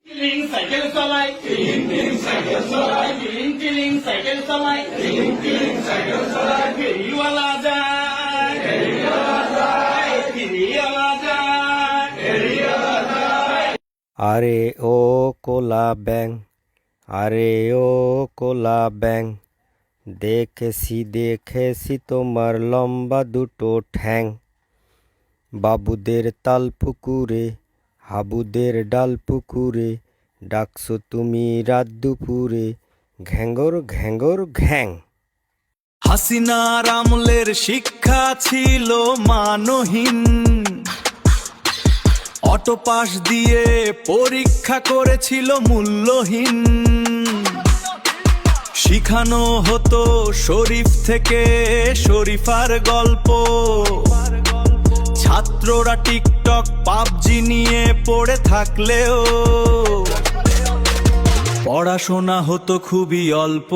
টিলিং cycle চালাই, টিলিং টিলিং cycle চালাই, টিলিং টিলিং cycle চালাই, টিলিং টিলিং সাইকেল চালাই, ফেরিওয়ালা যায়, ফেরিওয়ালা যায়, ফেরিওয়ালা যায়, ফেরিওয়ালা যায়। আরে ও কোলা ব্যাং, আরে ও কোলা ব্যাং, দেখেছি তোমার লম্বা দুটো ঠ্যাং। বাবুদের তাল পুকুরে, হাবুদের ডাল পুকুরে, ডাকছো তুমি রাত দুপুরে, ঘ্যাঙ্গর ঘ্যাঙ্গর ঘ্যাং। হাসিনার আমলের শিক্ষা ছিল মানহীন, অটো পাস দিয়ে পরীক্ষা করেছিল মূল্যহীন। শিখানো হতো শরীফ থেকে শরীফার গল্প, ছাত্ররা টিকটক পাবজি নিয়ে পড়ে থাকলেও পড়াশোনা হতো খুবই অল্প।